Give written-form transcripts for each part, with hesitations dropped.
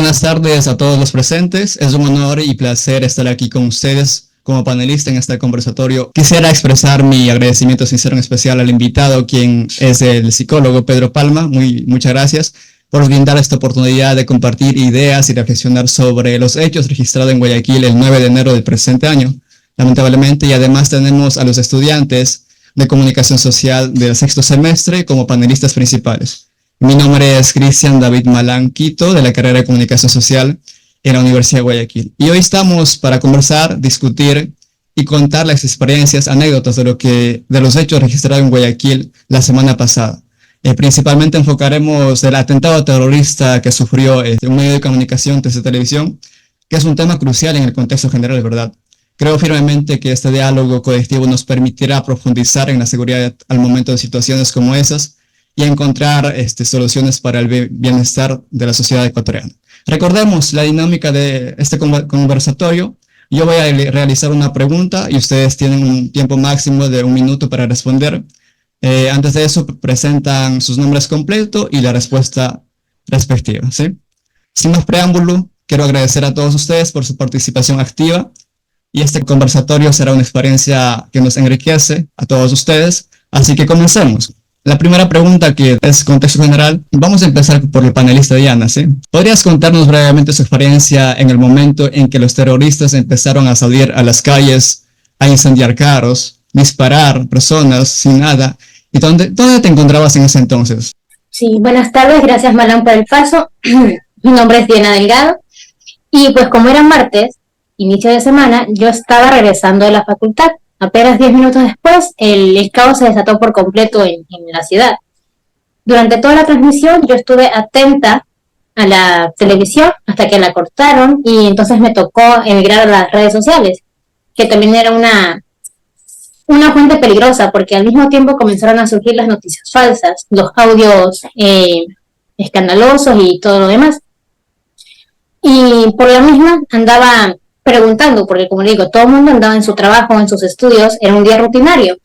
Buenas tardes a todos los presentes. Es un honor y placer estar aquí con ustedes como panelista en este conversatorio. Quisiera expresar mi agradecimiento sincero en especial al invitado, quien es el psicólogo Pedro Palma. Muchas gracias por brindar esta oportunidad de compartir ideas y reflexionar sobre los hechos registrados en Guayaquil el 9 de enero del presente año, lamentablemente, y además tenemos a los estudiantes de comunicación social del sexto semestre como panelistas principales. Mi nombre es Cristian David Malán Quito, de la carrera de Comunicación Social en la Universidad de Guayaquil. Y hoy estamos para conversar, discutir y contar las experiencias, anécdotas de los hechos registrados en Guayaquil la semana pasada. Principalmente enfocaremos el atentado terrorista que sufrió un medio de comunicación desde televisión, que es un tema crucial en el contexto general, ¿verdad? Creo firmemente que este diálogo colectivo nos permitirá profundizar en la seguridad al momento de situaciones como esas y encontrar soluciones para el bienestar de la sociedad ecuatoriana. Recordemos la dinámica de este conversatorio. Yo voy a realizar una pregunta y ustedes tienen un tiempo máximo de 1 minuto para responder. Antes de eso, presentan sus nombres completos y la respuesta respectiva, ¿sí? Sin más preámbulo, quiero agradecer a todos ustedes por su participación activa y este conversatorio será una experiencia que nos enriquece a todos ustedes, así que comencemos. La primera pregunta, que es contexto general, vamos a empezar por el panelista Diana, ¿sí? ¿Podrías contarnos brevemente su experiencia en el momento en que los terroristas empezaron a salir a las calles, a incendiar carros, disparar personas sin nada? ¿Y dónde te encontrabas en ese entonces? Sí, buenas tardes, gracias Malán por el paso. Mi nombre es Diana Delgado y pues como era martes, inicio de semana, yo estaba regresando de la facultad. Apenas 10 minutos después, el caos se desató por completo en la ciudad. Durante toda la transmisión yo estuve atenta a la televisión hasta que la cortaron y entonces me tocó emigrar a las redes sociales, que también era una fuente peligrosa porque al mismo tiempo comenzaron a surgir las noticias falsas, los audios escandalosos y todo lo demás. Y por la misma andaba preguntando, porque como digo, todo el mundo andaba en su trabajo, en sus estudios, era un día rutinario.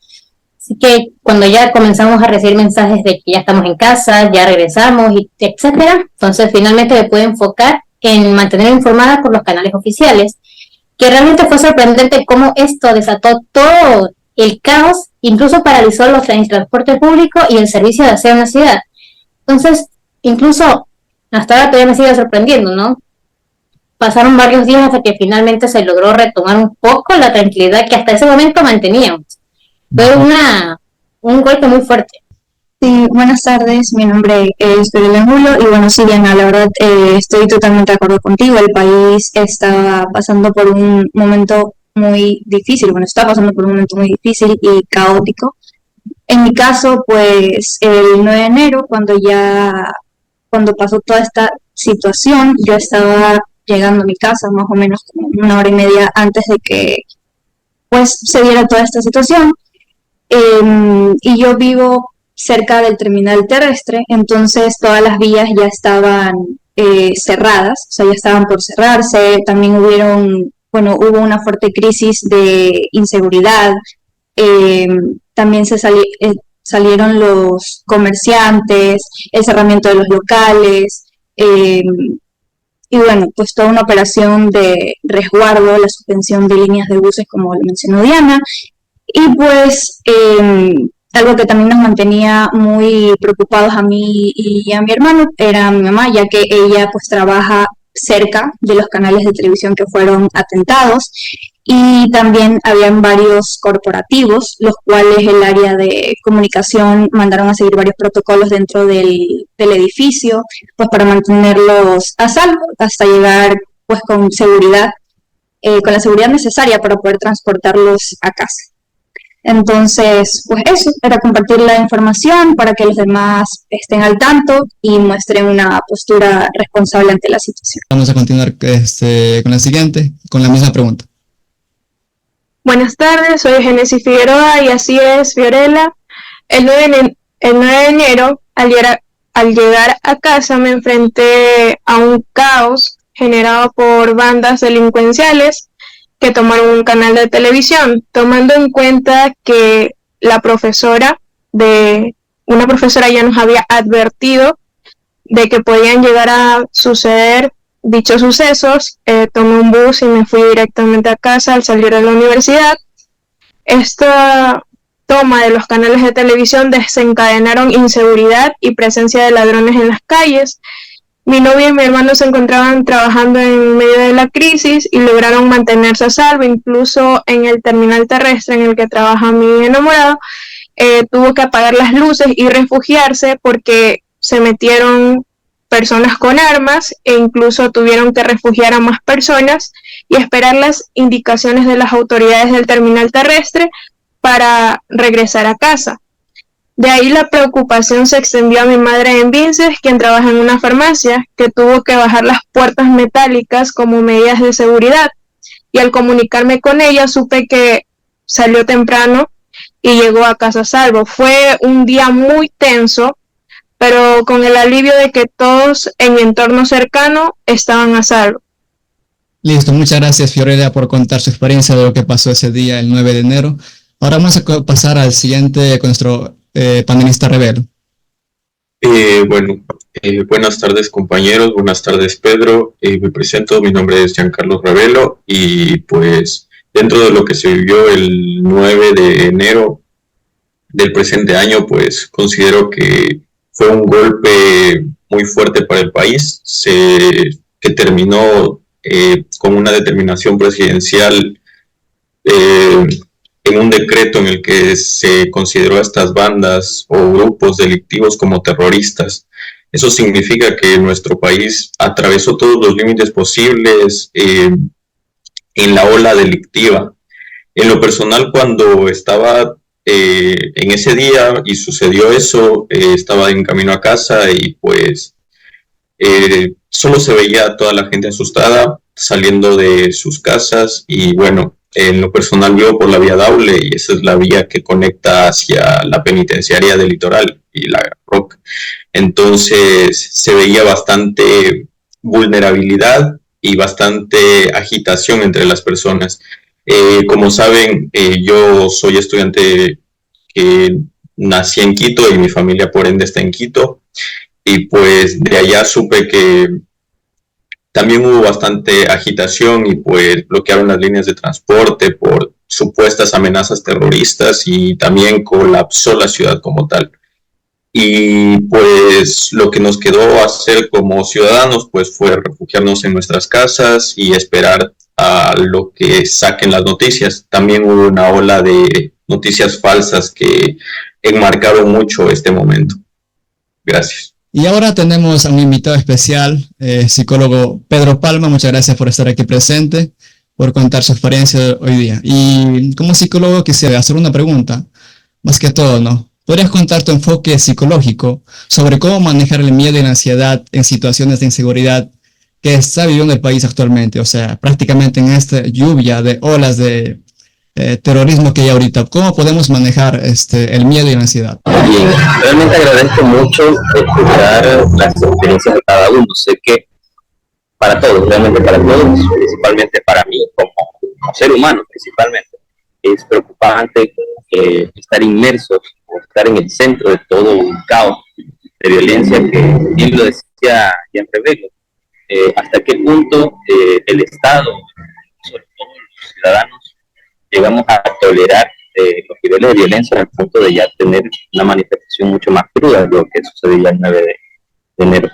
Así que cuando ya comenzamos a recibir mensajes de que ya estamos en casa, ya regresamos, etcétera, entonces finalmente me pude enfocar en mantener informada por los canales oficiales, que realmente fue sorprendente cómo esto desató todo el caos, incluso paralizó el transporte público y el servicio de aseo en la ciudad. Entonces, incluso hasta ahora todavía me sigue sorprendiendo, ¿no? Pasaron varios días hasta que finalmente se logró retomar un poco la tranquilidad que hasta ese momento manteníamos. Fue un golpe muy fuerte. Sí, buenas tardes, mi nombre es Pedro Angulo y bueno, sí, Diana, la verdad estoy totalmente de acuerdo contigo. El país está pasando por un momento muy difícil, está pasando por un momento muy difícil y caótico. En mi caso, pues el 9 de enero, cuando pasó toda esta situación, yo estaba llegando a mi casa más o menos como 1 hora y media antes de que pues se diera toda esta situación, y yo vivo cerca del terminal terrestre, entonces todas las vías ya estaban cerradas, o sea, ya estaban por cerrarse. También hubo una fuerte crisis de inseguridad, también salieron los comerciantes, el cerramiento de los locales, y bueno, pues toda una operación de resguardo, la suspensión de líneas de buses, como lo mencionó Diana, y pues algo que también nos mantenía muy preocupados a mí y a mi hermano era mi mamá, ya que ella pues trabaja cerca de los canales de televisión que fueron atentados, y también habían varios corporativos, los cuales el área de comunicación mandaron a seguir varios protocolos dentro del edificio, pues para mantenerlos a salvo hasta llegar pues con la seguridad necesaria para poder transportarlos a casa. Entonces, pues eso, era compartir la información para que los demás estén al tanto y muestren una postura responsable ante la situación. Vamos a continuar con la siguiente, con la misma pregunta. Buenas tardes, soy Génesis Figueroa y así es, Fiorella. El 9 de enero, al llegar a casa, me enfrenté a un caos generado por bandas delincuenciales que tomaron un canal de televisión, tomando en cuenta que una profesora ya nos había advertido de que podían llegar a suceder dichos sucesos, tomé un bus y me fui directamente a casa al salir de la universidad. Esta toma de los canales de televisión desencadenaron inseguridad y presencia de ladrones en las calles. Mi novia y mi hermano se encontraban trabajando en medio de la crisis y lograron mantenerse a salvo. Incluso en el terminal terrestre en el que trabaja mi enamorado, tuvo que apagar las luces y refugiarse porque se metieron personas con armas e incluso tuvieron que refugiar a más personas y esperar las indicaciones de las autoridades del terminal terrestre para regresar a casa. De ahí la preocupación se extendió a mi madre en Vinces, quien trabaja en una farmacia, que tuvo que bajar las puertas metálicas como medidas de seguridad. Y al comunicarme con ella supe que salió temprano y llegó a casa a salvo. Fue un día muy tenso, pero con el alivio de que todos en mi entorno cercano estaban a salvo. Listo, muchas gracias Fiorella por contar su experiencia de lo que pasó ese día, el 9 de enero. Ahora vamos a pasar al siguiente con nuestro panelista Rebelo. Buenas tardes compañeros, buenas tardes Pedro. Me presento, mi nombre es Giancarlo Rebelo y pues dentro de lo que se vivió el 9 de enero del presente año, pues considero que fue un golpe muy fuerte para el país, que terminó con una determinación presidencial en un decreto en el que se consideró a estas bandas o grupos delictivos como terroristas. Eso significa que nuestro país atravesó todos los límites posibles en la ola delictiva. En lo personal, cuando estaba en ese día y sucedió eso, estaba en camino a casa y pues solo se veía a toda la gente asustada saliendo de sus casas y bueno, en lo personal vivo por la vía Daule y esa es la vía que conecta hacia la penitenciaria del Litoral y la Roca. Entonces se veía bastante vulnerabilidad y bastante agitación entre las personas. Como saben, yo soy estudiante que nací en Quito y mi familia por ende está en Quito y pues de allá supe que también hubo bastante agitación y pues bloquearon las líneas de transporte por supuestas amenazas terroristas y también colapsó la ciudad como tal. Y pues lo que nos quedó hacer como ciudadanos pues fue refugiarnos en nuestras casas y esperar a lo que saquen las noticias. También hubo una ola de noticias falsas que enmarcaron mucho este momento. Gracias. Y ahora tenemos a un invitado especial, psicólogo Pedro Palma. Muchas gracias por estar aquí presente, por contar su experiencia hoy día. Y como psicólogo quisiera hacer una pregunta, más que todo, ¿no? ¿Podrías contar tu enfoque psicológico sobre cómo manejar el miedo y la ansiedad en situaciones de inseguridad que está viviendo el país actualmente? O sea, prácticamente en esta lluvia de olas de terrorismo que hay ahorita. ¿Cómo podemos manejar el miedo y la ansiedad? Bien, realmente agradezco mucho escuchar las experiencias de cada uno. Sé que para todos, realmente para todos, principalmente para mí como ser humano principalmente, es preocupante estar inmersos o estar en el centro de todo un caos de violencia que, bien lo decía Jean Rebelo, hasta qué punto el Estado, sobre todo los ciudadanos, llegamos a tolerar los niveles de violencia al punto de ya tener una manifestación mucho más cruda de lo que sucedía el 9 de enero.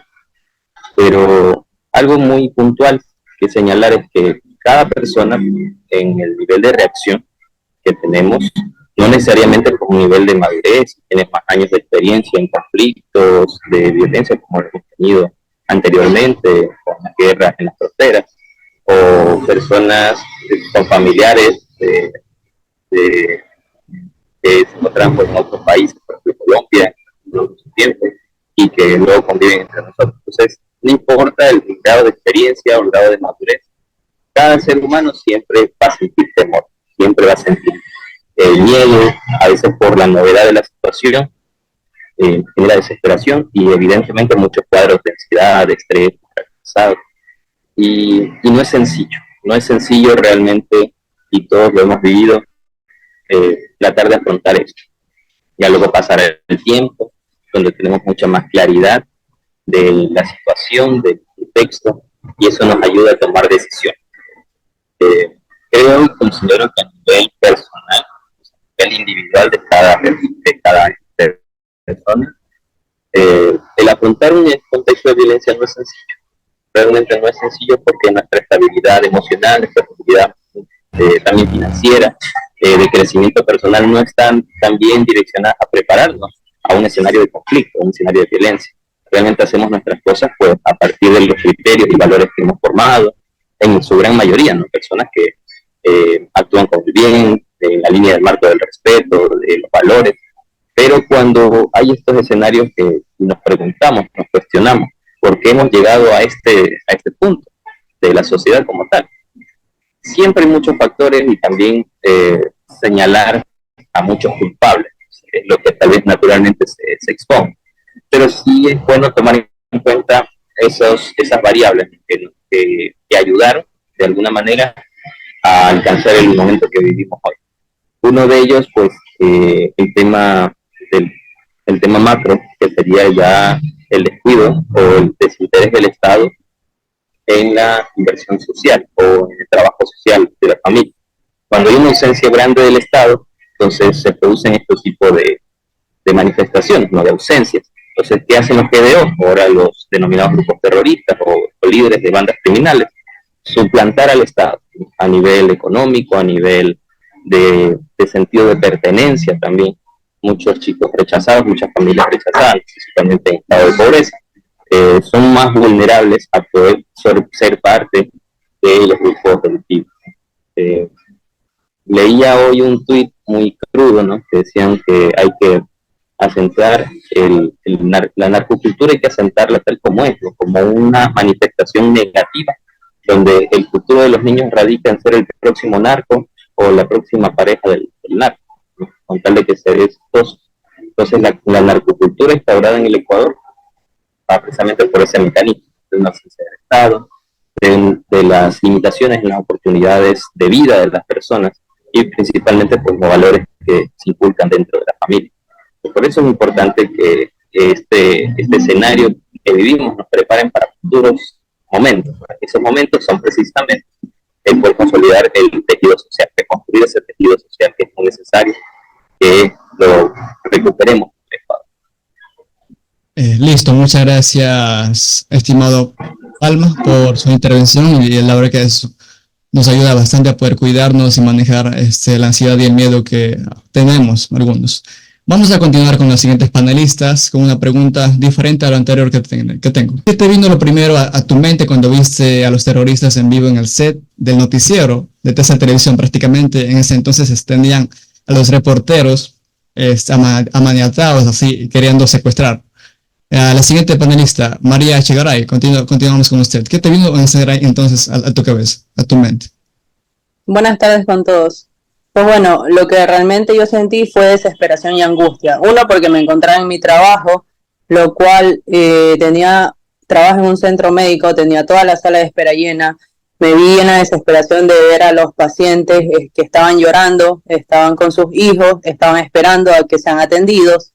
Pero algo muy puntual que señalar es que cada persona en el nivel de reacción que tenemos, no necesariamente por un nivel de madurez, tienes más años de experiencia en conflictos de violencia como lo hemos tenido anteriormente, con las guerras en las fronteras, o personas con familiares que se encuentran en otros países, por ejemplo Colombia, en otros tiempos, y que luego conviven entre nosotros. Entonces, no importa el grado de experiencia o el grado de madurez, cada ser humano siempre va a sentir temor, siempre va a sentir miedo, a veces por la novedad de la situación, genera desesperación y evidentemente muchos cuadros de ansiedad, de estrés, cansado. Y no es sencillo realmente, y todos lo hemos vivido, tratar de afrontar esto. Ya luego pasará el tiempo, donde tenemos mucha más claridad de la situación, del contexto, y eso nos ayuda a tomar decisiones. Creo y considero que a nivel personal, a nivel individual de cada persona, el afrontar un contexto de violencia no es sencillo. Realmente no es sencillo porque nuestra estabilidad emocional, nuestra estabilidad también financiera, de crecimiento personal no están tan bien direccionadas a prepararnos a un escenario de conflicto, a un escenario de violencia. Realmente hacemos nuestras cosas pues a partir de los criterios y valores que hemos formado, en su gran mayoría, ¿no? Personas que actúan con el bien, en la línea del marco del respeto, de los valores, pero cuando hay estos escenarios que nos preguntamos, nos cuestionamos, ¿por qué hemos llegado a este punto de la sociedad como tal? Siempre hay muchos factores y también señalar a muchos culpables, es lo que tal vez naturalmente se expone. Pero sí es bueno tomar en cuenta esas variables que ayudaron de alguna manera a alcanzar el momento que vivimos hoy. Uno de ellos, pues, el tema macro, que sería ya el descuido o el desinterés del Estado en la inversión social o en el trabajo social de la familia. Cuando hay una ausencia grande del Estado, entonces se producen estos tipos de manifestaciones, ¿no? De ausencias. Entonces, ¿qué hacen los GDO? Ahora los denominados grupos terroristas o líderes de bandas criminales, suplantar al Estado a nivel económico, a nivel de sentido de pertenencia también. Muchos chicos rechazados, muchas familias rechazadas, principalmente en estado de pobreza, son más vulnerables a poder ser parte de los grupos delictivos. Leía hoy un tuit muy crudo, ¿no? Que decían que hay que asentar la narcocultura, hay que asentarla tal como es, ¿no? Como una manifestación negativa, donde el futuro de los niños radica en ser el próximo narco o la próxima pareja del narco, ¿no? Con tal de que ser exitosos. Entonces la narcocultura instaurada en el Ecuador va precisamente por ese mecanismo de una ausencia del Estado, de las limitaciones en las oportunidades de vida de las personas y principalmente pues los valores que se inculcan dentro de la familia. Por eso es importante que este escenario que vivimos nos preparen para futuros momentos. Esos momentos son precisamente el poder consolidar el tejido social, reconstruir ese tejido social que es muy necesario que lo recuperemos. Listo, muchas gracias, estimado Palma, por su intervención y la verdad que eso nos ayuda bastante a poder cuidarnos y manejar la ansiedad y el miedo que tenemos algunos. Vamos a continuar con los siguientes panelistas con una pregunta diferente a lo anterior que tengo. ¿Qué te vino lo primero a tu mente cuando viste a los terroristas en vivo en el set del noticiero de TC Televisión? Prácticamente en ese entonces tenían a los reporteros amaniatados así, queriendo secuestrar. La siguiente panelista, María Echegaray, continuamos con usted. ¿Qué te vino entonces a tu cabeza, a tu mente? Buenas tardes con todos. Pues bueno, lo que realmente yo sentí fue desesperación y angustia. Uno, porque me encontraba en mi trabajo, lo cual trabajo en un centro médico, tenía toda la sala de espera llena. Me vi en la desesperación de ver a los pacientes que estaban llorando, estaban con sus hijos, estaban esperando a que sean atendidos.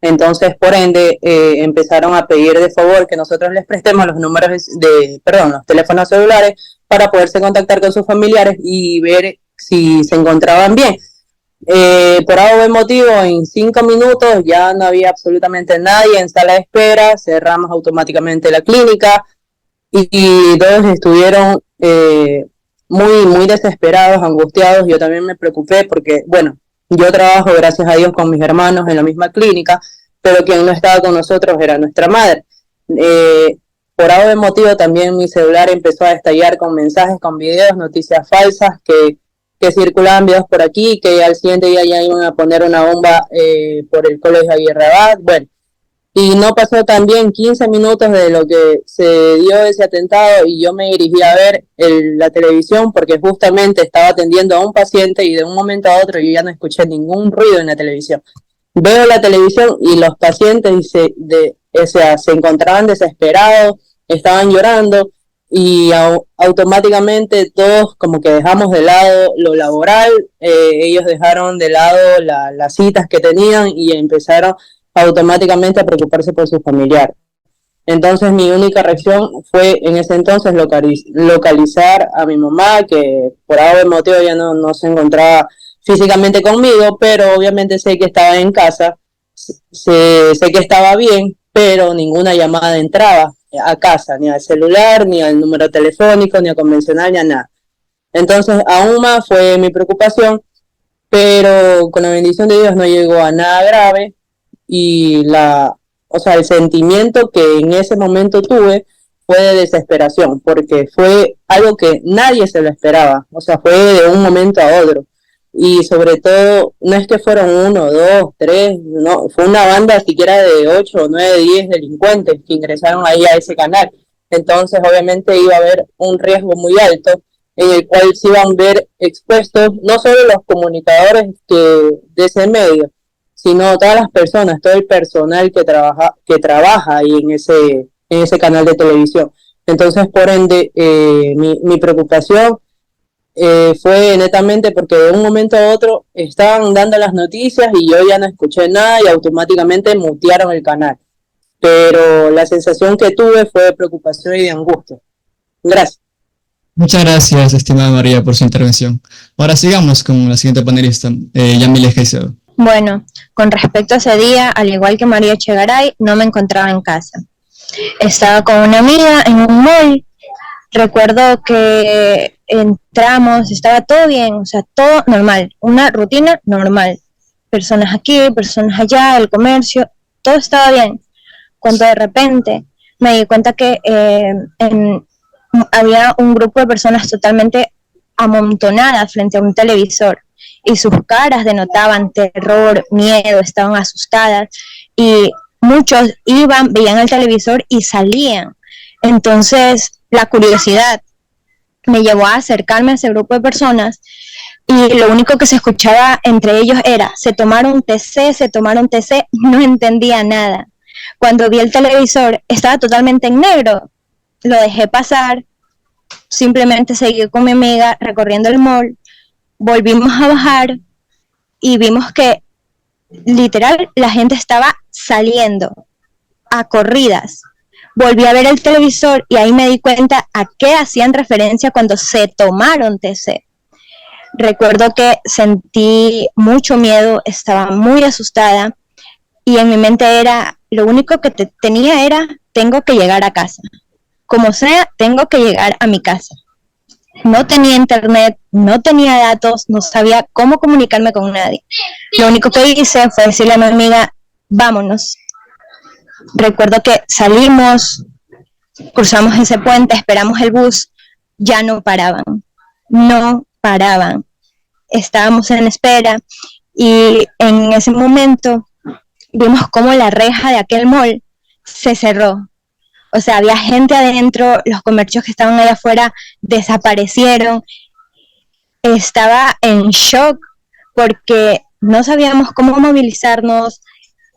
Entonces, por ende, empezaron a pedir de favor que nosotros les prestemos los los teléfonos celulares para poderse contactar con sus familiares y ver si se encontraban bien. Por algún motivo, en 5 minutos ya no había absolutamente nadie en sala de espera, cerramos automáticamente la clínica y todos estuvieron muy desesperados, angustiados. Yo también me preocupé porque, bueno, yo trabajo, gracias a Dios, con mis hermanos en la misma clínica, pero quien no estaba con nosotros era nuestra madre. Por algún motivo también mi celular empezó a estallar con mensajes, con videos, noticias falsas que circulaban videos por aquí, que al siguiente día ya iban a poner una bomba por el colegio Aguirre Abad. Bueno, y no pasó también 15 minutos de lo que se dio ese atentado y yo me dirigí a ver la televisión porque justamente estaba atendiendo a un paciente y de un momento a otro yo ya no escuché ningún ruido en la televisión. Veo la televisión y los pacientes se encontraban desesperados, estaban llorando y automáticamente todos como que dejamos de lado lo laboral, ellos dejaron de lado las citas que tenían y empezaron automáticamente a preocuparse por su familiar. Entonces mi única reacción fue en ese entonces localizar a mi mamá, que por algún motivo ya no se encontraba físicamente conmigo, pero obviamente sé que estaba en casa, sé que estaba bien, pero ninguna llamada entraba a casa, ni al celular, ni al número telefónico, ni a convencional, ni a nada. Entonces aún más fue mi preocupación, pero con la bendición de Dios no llegó a nada grave y el sentimiento que en ese momento tuve fue de desesperación, porque fue algo que nadie se lo esperaba, o sea, fue de un momento a otro. Y sobre todo, no es que fueron 1, 2, 3, no, fue una banda siquiera de 8, 9, 10 delincuentes que ingresaron ahí a ese canal. Entonces, obviamente iba a haber un riesgo muy alto en el cual se iban a ver expuestos no solo los comunicadores de ese medio, sino todas las personas, todo el personal que trabaja ahí en ese canal de televisión. Entonces, por ende, mi preocupación fue netamente porque de un momento a otro estaban dando las noticias y yo ya no escuché nada y automáticamente mutearon el canal. Pero la sensación que tuve fue de preocupación y de angustia. Gracias. Muchas gracias, estimada María, por su intervención. Ahora sigamos con la siguiente panelista, Yamile Caicedo. Bueno, con respecto a ese día, al igual que María Echegaray, no me encontraba en casa. Estaba con una amiga en un mall. Recuerdo que entramos, estaba todo bien, o sea, todo normal, una rutina normal. Personas aquí, personas allá, el comercio, todo estaba bien. Cuando de repente me di cuenta que había un grupo de personas totalmente amontonadas frente a un televisor y sus caras denotaban terror, miedo, estaban asustadas y muchos iban, veían el televisor y salían. Entonces la curiosidad me llevó a acercarme a ese grupo de personas y lo único que se escuchaba entre ellos era se tomaron TC, no entendía nada. Cuando vi el televisor estaba totalmente en negro, lo dejé pasar, simplemente seguí con mi amiga recorriendo el mall, volvimos a bajar y vimos que literal la gente estaba saliendo a corridas. Volví a ver el televisor y ahí me di cuenta a qué hacían referencia cuando se tomaron TC. Recuerdo que sentí mucho miedo, estaba muy asustada y en mi mente era, lo único que tenía era, tengo que llegar a casa. Como sea, tengo que llegar a mi casa. No tenía internet, no tenía datos, no sabía cómo comunicarme con nadie. Lo único que hice fue decirle a mi amiga, vámonos. Recuerdo que salimos, cruzamos ese puente, esperamos el bus, ya no paraban. Estábamos en espera y en ese momento vimos cómo la reja de aquel mall se cerró. O sea, había gente adentro, los comercios que estaban allá afuera desaparecieron. Estaba en shock porque no sabíamos cómo movilizarnos.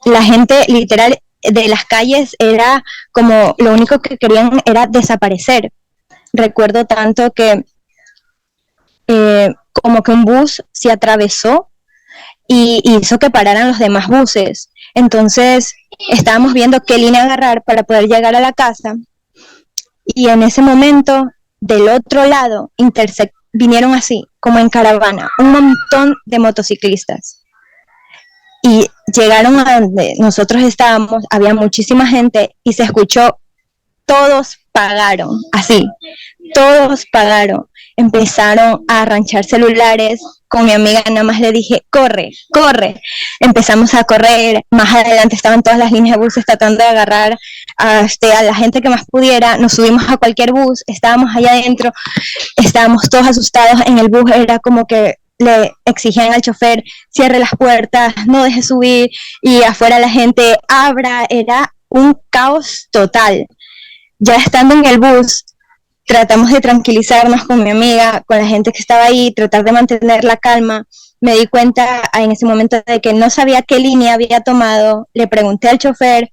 La gente literal de las calles era como lo único que querían era desaparecer. Recuerdo tanto que como que un bus se atravesó y hizo que pararan los demás buses. Entonces estábamos viendo qué línea agarrar para poder llegar a la casa y en ese momento del otro lado vinieron así como en caravana un montón de motociclistas y llegaron a donde nosotros estábamos, había muchísima gente y se escuchó todos pagaron, así, todos pagaron, empezaron a arranchar celulares. Con mi amiga nada más le dije, corre, empezamos a correr, más adelante estaban todas las líneas de buses tratando de agarrar a la gente que más pudiera, nos subimos a cualquier bus, estábamos allá adentro, estábamos todos asustados, en el bus era como que le exigían al chofer, cierre las puertas, no deje subir, y afuera la gente abra, era un caos total. Ya estando en el bus, tratamos de tranquilizarnos con mi amiga, con la gente que estaba ahí, tratar de mantener la calma. Me di cuenta en ese momento de que no sabía qué línea había tomado, le pregunté al chofer,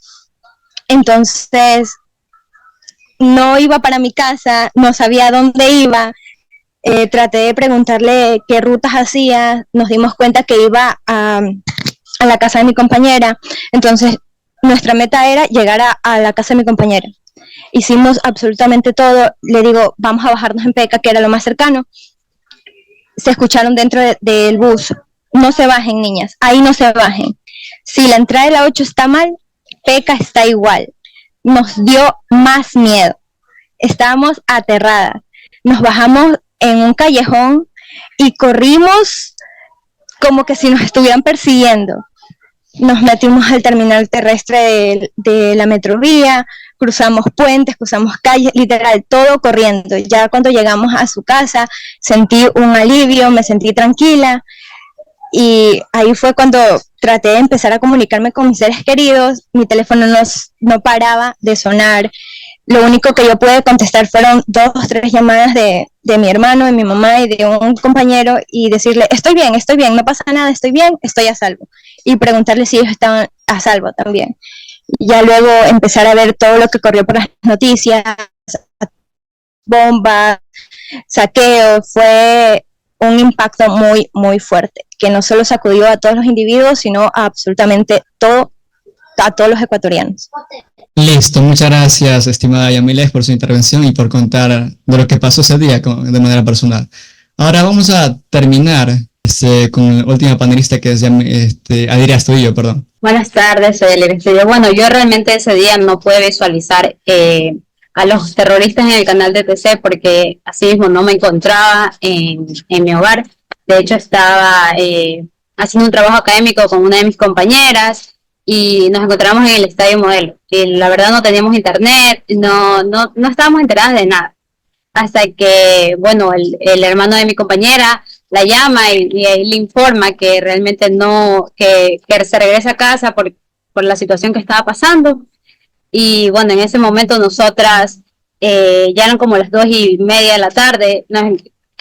entonces no iba para mi casa, no sabía dónde iba, traté de preguntarle qué rutas hacía, nos dimos cuenta que iba a la casa de mi compañera, entonces nuestra meta era llegar a la casa de mi compañera. Hicimos absolutamente todo. Le digo, vamos a bajarnos en Peca, que era lo más cercano. Se escucharon dentro del bus: no se bajen, niñas, ahí no se bajen. Si la entrada de la 8 está mal, Peca está igual. Nos dio más miedo. Estábamos aterradas. Nos bajamos en un callejón y corrimos como que si nos estuvieran persiguiendo. Nos metimos al terminal terrestre de la Metrovía, cruzamos puentes, cruzamos calles, literal, todo corriendo. Ya cuando llegamos a su casa, sentí un alivio, me sentí tranquila, y ahí fue cuando traté de empezar a comunicarme con mis seres queridos. Mi teléfono no paraba de sonar. Lo único que yo pude contestar fueron 2 o 3 llamadas de mi hermano, de mi mamá y de un compañero, y decirle: estoy bien, no pasa nada, estoy bien, estoy a salvo. Y preguntarle si ellos estaban a salvo también. Y ya luego empezar a ver todo lo que corrió por las noticias, bombas, saqueos. Fue un impacto muy, muy fuerte, que no solo sacudió a todos los individuos, sino a absolutamente a todos los ecuatorianos. Listo, muchas gracias, estimada Yamilés, por su intervención y por contar de lo que pasó ese día de manera personal. Ahora vamos a terminar con la última panelista, que es Adiria Astudillo, perdón. Buenas tardes, soy Adiria Astudillo. Bueno, yo realmente ese día no pude visualizar a los terroristas en el canal de TC, porque así mismo no me encontraba en mi hogar. De hecho, estaba haciendo un trabajo académico con una de mis compañeras y nos encontramos en el Estadio Modelo. Y la verdad no teníamos internet, no estábamos enteradas de nada. Hasta que, bueno, el hermano de mi compañera la llama y le informa que realmente que se regrese a casa por la situación que estaba pasando. Y bueno, en ese momento nosotras, ya eran como las 2:30 de la tarde,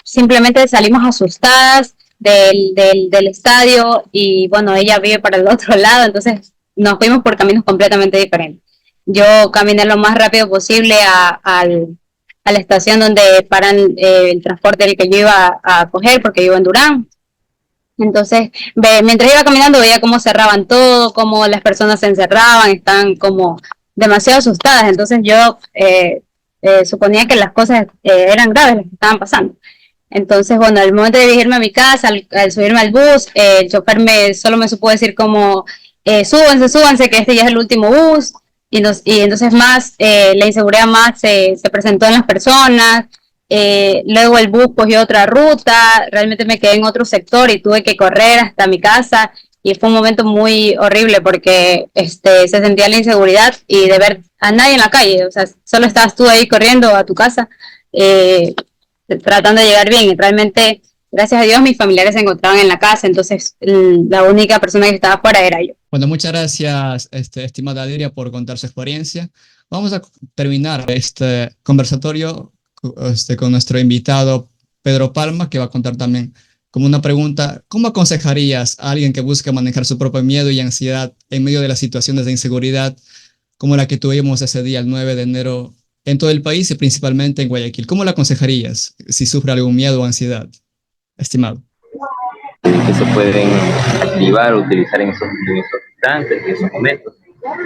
simplemente salimos asustadas del estadio, y bueno, ella vive para el otro lado, entonces nos fuimos por caminos completamente diferentes. Yo caminé lo más rápido posible a la estación donde paran el transporte del que yo iba a coger, porque yo iba en Durán. Entonces, mientras iba caminando, veía cómo cerraban todo, cómo las personas se encerraban, estaban como demasiado asustadas. Entonces yo suponía que las cosas eran graves las que estaban pasando. Entonces, bueno, al momento de dirigirme a mi casa, al subirme al bus, el chofer solo me supo decir como: súbanse, que este ya es el último bus. Y entonces la inseguridad más se presentó en las personas. Luego el bus cogió otra ruta, realmente me quedé en otro sector y tuve que correr hasta mi casa, y fue un momento muy horrible porque se sentía la inseguridad y de ver a nadie en la calle. O sea, solo estabas tú ahí corriendo a tu casa, tratando de llegar bien, y realmente, gracias a Dios, mis familiares se encontraban en la casa, entonces la única persona que estaba afuera era yo. Bueno, muchas gracias, estimada Adiria, por contar su experiencia. Vamos a terminar este conversatorio con nuestro invitado Pedro Palma, que va a contar también como una pregunta: ¿cómo aconsejarías a alguien que busca manejar su propio miedo y ansiedad en medio de las situaciones de inseguridad como la que tuvimos ese día, el 9 de enero, en todo el país y principalmente en Guayaquil? ¿Cómo le aconsejarías si sufre algún miedo o ansiedad, estimado? Que se pueden activar o utilizar en esos instantes, en esos momentos.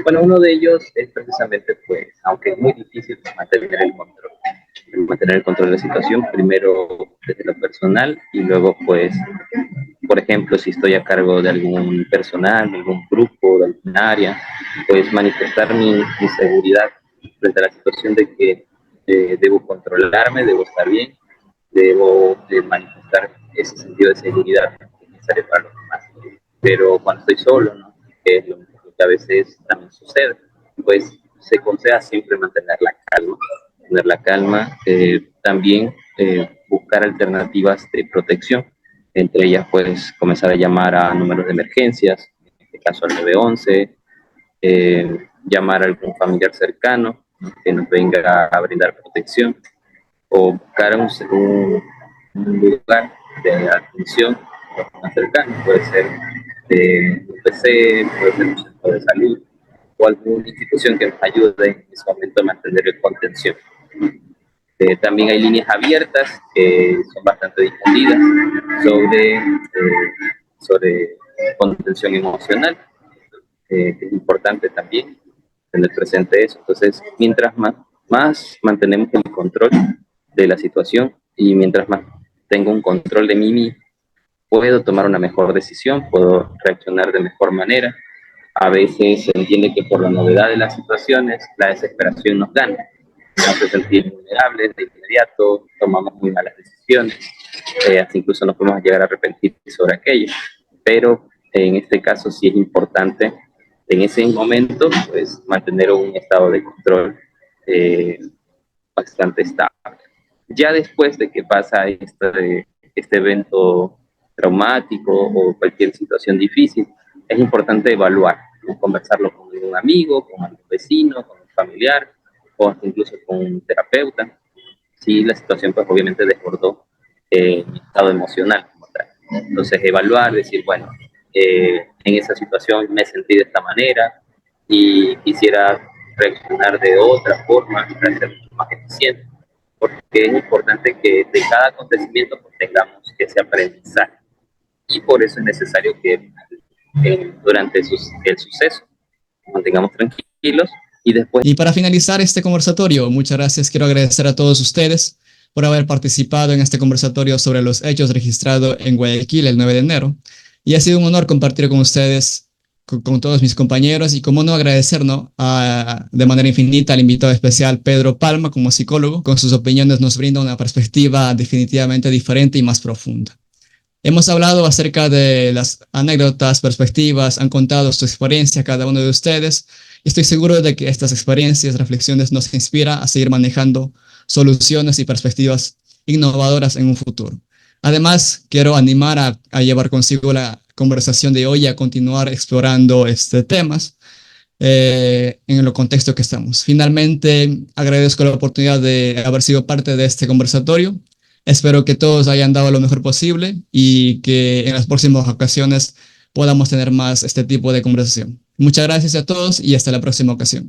Bueno, uno de ellos es precisamente, pues, aunque es muy difícil mantener el control de la situación, primero desde lo personal, y luego, pues, por ejemplo, si estoy a cargo de algún personal, de algún grupo, de alguna área, pues manifestar mi seguridad frente a la situación de que debo controlarme, debo estar bien, debo manifestar ese sentido de seguridad necesario para los demás. Pero cuando estoy solo, ¿no?, que es lo que a veces también sucede, pues se aconseja siempre mantener la calma, también buscar alternativas de protección, entre ellas pues comenzar a llamar a números de emergencias, en este caso al 911, llamar a algún familiar cercano, ¿no?, que nos venga a brindar protección, o buscar un lugar de atención más cercano, puede ser un PC, puede ser un centro de salud o alguna institución que nos ayude en ese momento a mantener el contención. También hay líneas abiertas que son bastante difundidas sobre contención emocional, es importante también tener presente eso. Entonces, mientras más mantenemos el control de la situación y mientras más tengo un control de mí mismo, puedo tomar una mejor decisión, puedo reaccionar de mejor manera. A veces se entiende que por la novedad de las situaciones, la desesperación nos gana. Nos hace sentir vulnerables de inmediato, tomamos muy malas decisiones, hasta incluso nos podemos llegar a arrepentir sobre aquello. Pero en este caso sí es importante, en ese momento, pues mantener un estado de control bastante estable. Ya después de que pasa este evento traumático o cualquier situación difícil, es importante evaluar, ¿no? Conversarlo con un amigo, con un vecino, con un familiar, o incluso con un terapeuta, si la situación pues obviamente desbordó mi estado emocional como tal. Entonces evaluar, decir, bueno, en esa situación me sentí de esta manera y quisiera reaccionar de otra forma para ser más eficiente, porque es importante que de cada acontecimiento pues, tengamos ese aprendizaje, y por eso es necesario que durante el suceso nos mantengamos tranquilos y después... Y para finalizar este conversatorio, muchas gracias. Quiero agradecer a todos ustedes por haber participado en este conversatorio sobre los hechos registrados en Guayaquil el 9 de enero. Y ha sido un honor compartir con ustedes, con todos mis compañeros, y cómo no agradecernos de manera infinita al invitado especial Pedro Palma como psicólogo. Con sus opiniones nos brinda una perspectiva definitivamente diferente y más profunda. Hemos hablado acerca de las anécdotas, perspectivas, han contado su experiencia cada uno de ustedes, y estoy seguro de que estas experiencias, reflexiones nos inspiran a seguir manejando soluciones y perspectivas innovadoras en un futuro. Además, quiero animar a llevar consigo la conversación de hoy y a continuar explorando temas en el contexto que estamos. Finalmente, agradezco la oportunidad de haber sido parte de este conversatorio. Espero que todos hayan dado lo mejor posible y que en las próximas ocasiones podamos tener más este tipo de conversación. Muchas gracias a todos y hasta la próxima ocasión.